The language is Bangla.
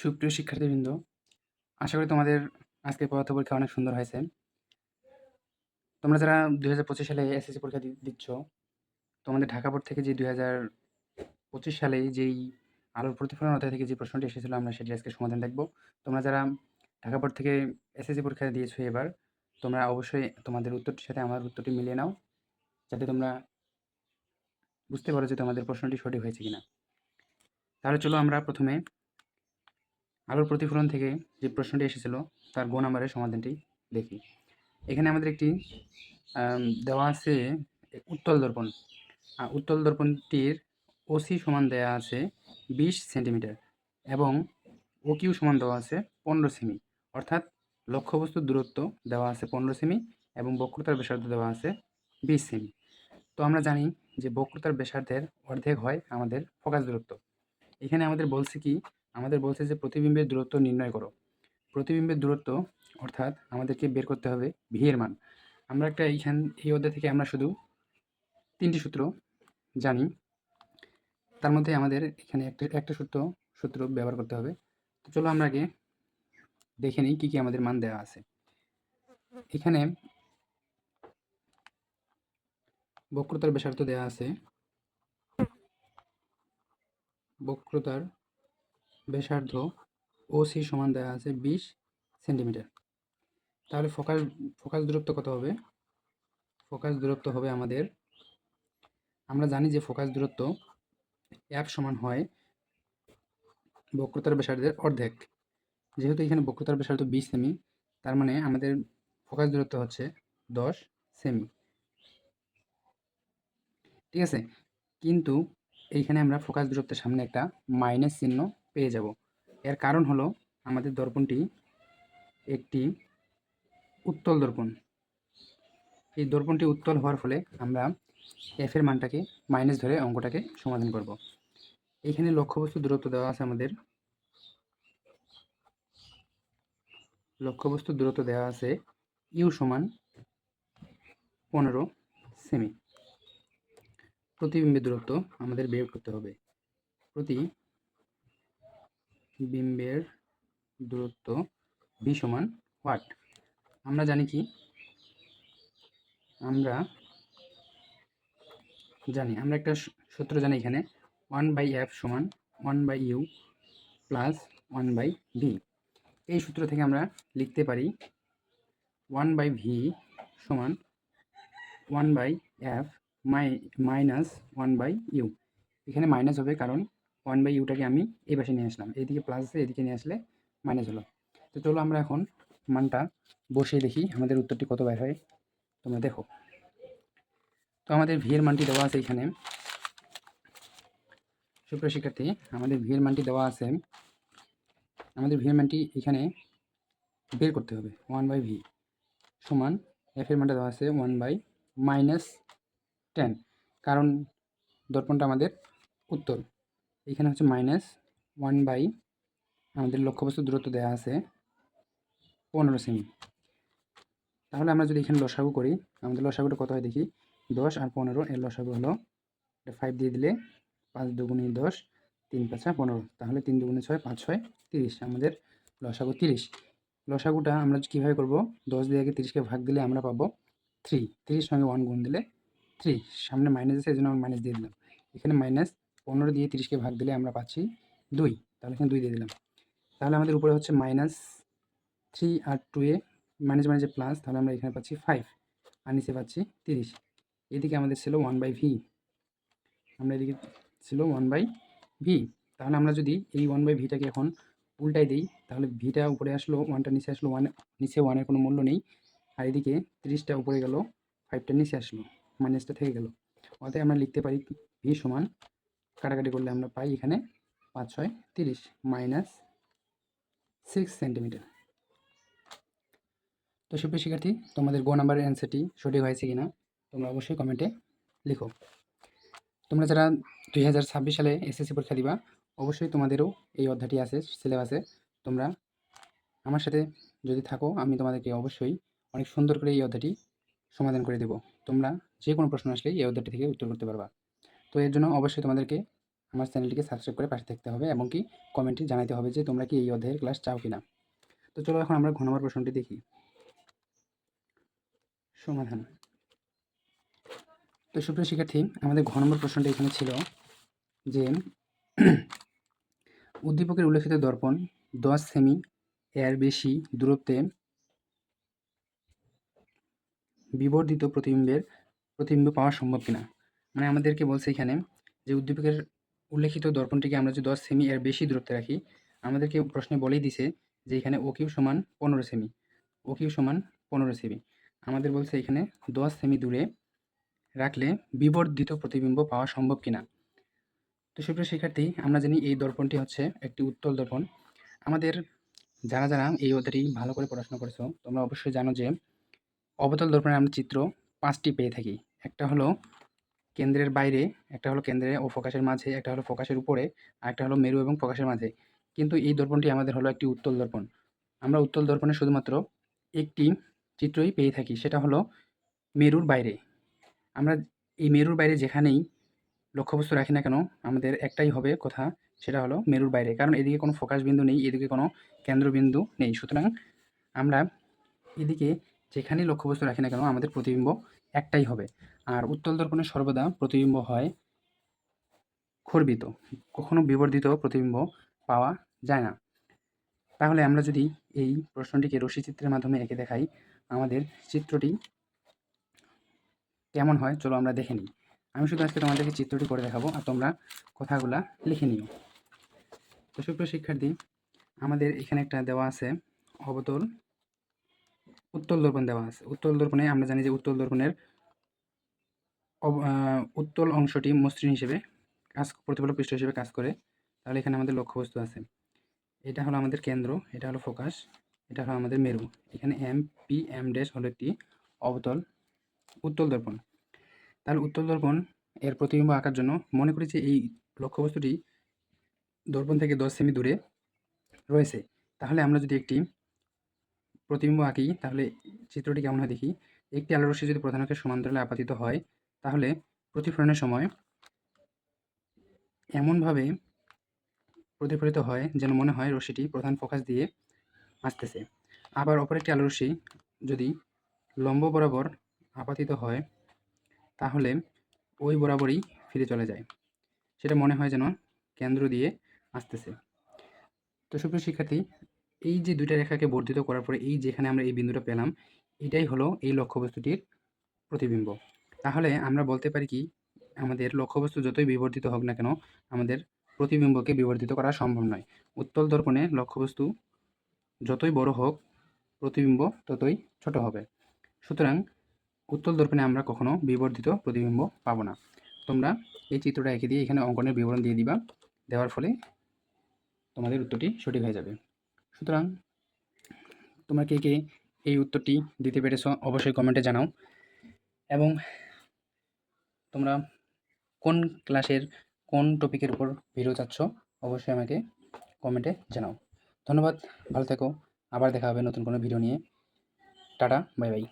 সুপ্রিয় শিক্ষার্থীবৃন্দ, আশা করি তোমাদের আজকের পদার্থ পরীক্ষা অনেক সুন্দর হয়েছে। তোমরা যারা 2025 সালে এসএসসি পরীক্ষা দিচ্ছ, তোমাদের ঢাকা বোর্ড থেকে যে 2025 সালে যেই আলোর প্রতিফলন অধ্যায় থেকে যে প্রশ্নটি এসেছিল, আমরা সেটি আজকে সমাধান দেখব। তোমরা যারা ঢাকা বোর্ড থেকে এসএসসি পরীক্ষা দিয়েছো এবার, তোমরা অবশ্যই তোমাদের উত্তরটির সাথে আমার উত্তরটি মিলিয়ে নাও, যাতে তোমরা বুঝতে পারো যে তোমাদের প্রশ্নটি সঠিক হয়েছে কিনা। তাহলে চলো আমরা প্রথমে আলোর প্রতিফলন থেকে যে প্রশ্নটি এসেছিল তার গ নাম্বারের সমাধানটি দেখি। এখানে আমাদের একটি দেওয়া আছে উত্তল দর্পণ। উত্তল দর্পণটির ওসি সমান দেওয়া আছে 20 সেন্টিমিটার এবং ওকিউ সমান দেওয়া আছে 15 সেমি, অর্থাৎ লক্ষ্যবস্তুর দূরত্ব দেওয়া আছে 15 সেমি এবং বক্রতার ব্যাসার্ধ দেওয়া আছে 20 সেমি। তো আমরা জানি যে বক্রতার ব্যাসার্ধের অর্ধেক হয় আমাদের ফোকাস দূরত্ব। এখানে আমাদের বলছে যে প্রতিবিম্বের দূরত্ব নির্ণয় করো। প্রতিবিম্বের দূরত্ব অর্থাৎ আমাদেরকে বের করতে হবে ভি এর মান। আমরা এই অধ্যায় থেকে আমরা শুধু 3টি সূত্র জানি, তার মধ্যে আমাদের এখানে একটা সূত্র ব্যবহার করতে হবে। তো চলো আমরা আগে দেখে নিই কী কী আমাদের মান দেওয়া আছে। এখানে বক্রতার ব্যাসার্ধ দেওয়া আছে, বক্রতার ব্যাসার্ধ ওসি সমান দেওয়া আছে 20 সেন্টিমিটার। তাহলে ফোকাস দূরত্ব কত হবে? ফোকাস দূরত্ব হবে আমাদের, আমরা জানি যে ফোকাস দূরত্ব এফ সমান হয় বক্রতার ব্যাসার্ধের অর্ধেক। যেহেতু এখানে বক্রতার ব্যাসার্ধ 20 সেমি, তার মানে আমাদের ফোকাস দূরত্ব হচ্ছে 10 সেমি। ঠিক আছে, কিন্তু এইখানে আমরা ফোকাস দূরত্বের সামনে একটা মাইনাস চিহ্ন পেয়ে যাব। এর কারণ হলো আমাদের দর্পণটি একটি উত্তল দর্পণ। এই দর্পণটি উত্তল হওয়ার ফলে আমরা এফ এর মানটাকে মাইনাস ধরে অঙ্কটাকে সমাধান করব। এইখানে লক্ষ্যবস্তু দূরত্ব দেওয়া আছে আমাদের, লক্ষ্যবস্তু দূরত্ব দেওয়া আছে ইউ সমান 15 সেমি। প্রতিবিম্বের দূরত্ব আমাদের বের করতে হবে। প্রতিবিম্বের দূরত্ব ভি সমান হোয়াট? আমরা জানি কি, আমরা একটা সূত্র জানি এখানে 1/f সমান 1/u প্লাস 1/v। এই সূত্র থেকে আমরা লিখতে পারি 1/v সমান 1/f মাইনাস 1/u। এখানে মাইনাস হবে কারণ 1/uটাকে আমি এই পাশে নিয়ে আসলাম, এইদিকে প্লাস আছে, এদিকে নিয়ে আসলে মাইনাস হলো। তো চলো আমরা এখন মানটা বসিয়ে দেখি আমাদের উত্তরটি কত বের হয়, তোমরা দেখো। তো আমাদের ভি এর মানটি দেওয়া আছে এখানে। সুপ্রিয় শিক্ষার্থী, আমাদের ভি এর মানটি দেওয়া আছে, আমাদের ভি এর মানটি এখানে বের করতে হবে। 1/v সমান এফ এর মানটা দেওয়া আছে 1/-10, কারণ দর্পণটা আমাদের উত্তল। এখানে হচ্ছে -1/, আমাদের লক্ষ্যবস্তু দূরত্ব দেওয়া আছে 15 সেমি। তাহলে আমরা যদি এখানে লসাগু করি, আমাদের লসাগুটা কত হয় দেখি। 10 আর 15 এর লসাগু হলো 5 দিয়ে দিলে 5 দুগুণে 10, 3 5 15, তাহলে 3 দুগুণে 6, 5 6 30, আমাদের লসাগু 30। লসাগুটা আমরা কীভাবে করব? 10 দিয়ে আগে 30কে ভাগ দিলে আমরা পাবো 3, 30 সঙ্গে 1 গুণ দিলে 3, সামনে মাইনাস আছে এই জন্য আমরা মাইনাস দিয়ে দিলাম। এখানে -15 দিয়ে 30কে ভাগ দিলে আমরা পাচ্ছি 2, তাহলে এখানে 2 দিয়ে দিলাম। তাহলে আমাদের উপরে হচ্ছে -3 আর 2 এ মাইনাস মাইনাসে প্লাস, তাহলে আমরা এখানে পাচ্ছি 5 আর নিচে পাচ্ছি 30। এদিকে আমাদের ছিল 1/v, আমরা এদিকে ছিল 1/v। তাহলে আমরা যদি এই 1/vটাকে এখন উল্টাই দিই, তাহলে ভিটা উপরে আসলো, 1টা নিচে আসলো, নিচে 1-এর কোনো মূল্য নেই, আর এদিকে 30টা উপরে গেল, 5টা নিচে আসলো, মাইনাসটা থেকে গেল। অতএব আমরা লিখতে পারি ভি সমান, কাটাকাটি করলে আমরা পাই এখানে 5 6 30 -6 সেন্টিমিটার। তো সুপ্রিয় শিক্ষার্থী, তোমাদের গ নাম্বারের অ্যান্সারটি সঠিক হয়েছে কিনা তোমরা অবশ্যই কমেন্টে লিখো। তোমরা যারা 2026 সালে এসএসসি পরীক্ষা দিবা, অবশ্যই তোমাদেরও এই অধ্যায়টি আছে সিলেবাসে। তোমরা আমার সাথে যদি থাকো, আমি তোমাদেরকে অবশ্যই অনেক সুন্দর করে এই অধ্যায়টি সমাধান করে দেব। তোমরা যে কোনো প্রশ্ন আসলেই এই অধ্যায়টি থেকে উত্তর করতে পারবা। তো এর জন্য অবশ্যই তোমাদেরকে আমার চ্যানেলটিকে সাবস্ক্রাইব করে পাশে থাকতে হবে এবং কি কমেন্টে জানাতে হবে যে তোমরা কি এই অধ্যায়ের ক্লাস চাও কিনা। তো চলো এখন আমরা ঘ নম্বর প্রশ্নটি দেখি। সমাধান। তো সুপ্রিয় শিক্ষার্থী, আমাদের ঘ নম্বর প্রশ্নটি এখানে ছিল যে উদ্দীপকের উল্লেখিত দর্পণ 10 সেমি এর বেশি দূরত্বে বিবর্ধিত প্রতিবিম্ব পাওয়া সম্ভব কিনা। মানে আমাদেরকে বলছে এখানে যে উদ্দীপকের উল্লেখিত দর্পণটিকে আমরা যদি 10 সেমি এর বেশি দূরত্বে রাখি, আমাদেরকে প্রশ্নে বলেই দিছে যে এখানে ও কিউ সমান 15 সেমি, ও কিউ সমান 15 সেমি। আমাদের বলছে এখানে 10 সেমি দূরে রাখলে বিবর্ধিত প্রতিবিম্ব পাওয়া সম্ভব কিনা। তো সুপ্রিয় শিক্ষার্থী, আমরা জানি এই দর্পণটি হচ্ছে একটি উত্তল দর্পণ। আমাদের যারা যারা এই অধ্যায়টি ভালো করে পড়াশোনা করেছো তোমরা অবশ্যই জানো যে অবতল দর্পণের আমরা চিত্র 5টি পেয়ে থাকি। একটা হলো কেন্দ্রের বাইরে, একটা হলো কেন্দ্রে ও ফোকাসের মাঝে, একটা হলো ফোকাসের উপরে, আর একটা হলো মেরু এবং ফোকাসের মাঝে। কিন্তু এই দর্পণটি আমাদের হলো একটি উত্তল দর্পণ। আমরা উত্তল দর্পণে শুধুমাত্র একটি চিত্রই পেয়ে থাকি, সেটা হলো মেরুর বাইরে। আমরা এই মেরুর বাইরে যেখানেই লক্ষ্যবস্তু রাখি না কেন আমাদের একটাই হবে কথা, সেটা হলো মেরুর বাইরে, কারণ এদিকে কোনো ফোকাস বিন্দু নেই, এদিকে কোনো কেন্দ্রবিন্দু নেই। সুতরাং আমরা এদিকে যেখানেই লক্ষ্যবস্তু রাখি না কেন আমাদের প্রতিবিম্ব একটাই হবে। আর উত্তল দর্পণে সর্বদা প্রতিবিম্ব হয় খর্বিত, কখনো বিবর্ধিত প্রতিবিম্ব পাওয়া যায় না। তাহলে আমরা যদি এই প্রশ্নটিকে রশ্মিচিত্রের মাধ্যমে এঁকে দেখাই, আমাদের চিত্রটি কেমন হয় চলো আমরা দেখে নিই। আমি শুধু আজকে তোমাদেরকে চিত্রটি করে দেখাবো আর তোমরা কথাগুলা লিখে নিও। তো সুপ্রিয় শিক্ষার্থী, আমাদের এখানে একটা দেওয়া আছে অবতল উত্তল দর্পণ দেওয়া আছে। উত্তল দর্পণে আমরা জানি যে উত্তল দর্পণের উত্তল অংশটি মসৃণ হিসেবে প্রতিফলক পৃষ্ঠ হিসেবে কাজ করে। তাহলে এখানে আমাদের লক্ষ্যবস্তু আছে, এটা হলো আমাদের কেন্দ্র, এটা হলো ফোকাস, এটা হলো আমাদের মেরু। এখানে এম পি এম ড্যাশ হলো একটি উত্তল দর্পণ। তাহলে উত্তল দর্পণ এর প্রতিবিম্ব আঁকার জন্য মনে করি যে এই লক্ষ্যবস্তুটি দর্পণ থেকে 10 সেমি দূরে রয়েছে। তাহলে আমরা যদি একটি প্রতিবিম্ব আঁকি তাহলে চিত্রটি কেমন হয় দেখি। একটি আলোর রশ্মি যদি প্রধান অক্ষের সমান্তরালে আপতিত হয় তাহলে প্রতিফলনের সময় এমনভাবে প্রতিফলিত হয় যেন মনে হয় রশ্মিটি প্রধান ফোকাস দিয়ে আসতেছে। আবার অপর একটি আলোর রশ্মি যদি লম্ব বরাবর আপতিত হয় তাহলে ওই বরাবরই ফিরে চলে যায়, সেটা মনে হয় যেন কেন্দ্র দিয়ে আসতেছে। তো সুপ্রিয় শিক্ষার্থী, এই যে দুইটা রেখাকে বর্ধিত করার পরে এই যেখানে আমরা এই বিন্দুটা পেলাম, এটাই হলো এই লক্ষ্যবস্তুটির প্রতিবিম্ব। তাহলে আমরা বলতে পারি কি, আমাদের লক্ষ্যবস্তু যতই বিবর্ধিত হোক না কেন আমাদের প্রতিবিম্বকে বিবর্ধিত করা সম্ভব নয়। উত্তল দর্পণে লক্ষ্যবস্তু যতই বড় হোক প্রতিবিম্ব ততই ছোট হবে। সুতরাং উত্তল দর্পণে আমরা কখনো বিবর্ধিত প্রতিবিম্ব পাবো না। তোমরা এই চিত্রটা এঁকে দিয়ে এখানে অঙ্কনের বিবরণ দিয়ে দিবা, দেওয়ার ফলে তোমাদের উত্তরটি সঠিক হয়ে যাবে। সুতরাং তোমরা কে কে এই উত্তরটি দিতে পেরেছ অবশ্যই কমেন্টে জানাও, এবং তোমরা কোন ক্লাসের কোন টপিকের উপর ভিডিও চাচ্ছ অবশ্যই আমাকে কমেন্টে জানাও। ধন্যবাদ, ভালো থেকো, আবার দেখা হবে নতুন কোনো ভিডিও নিয়ে। Tata, bye bye.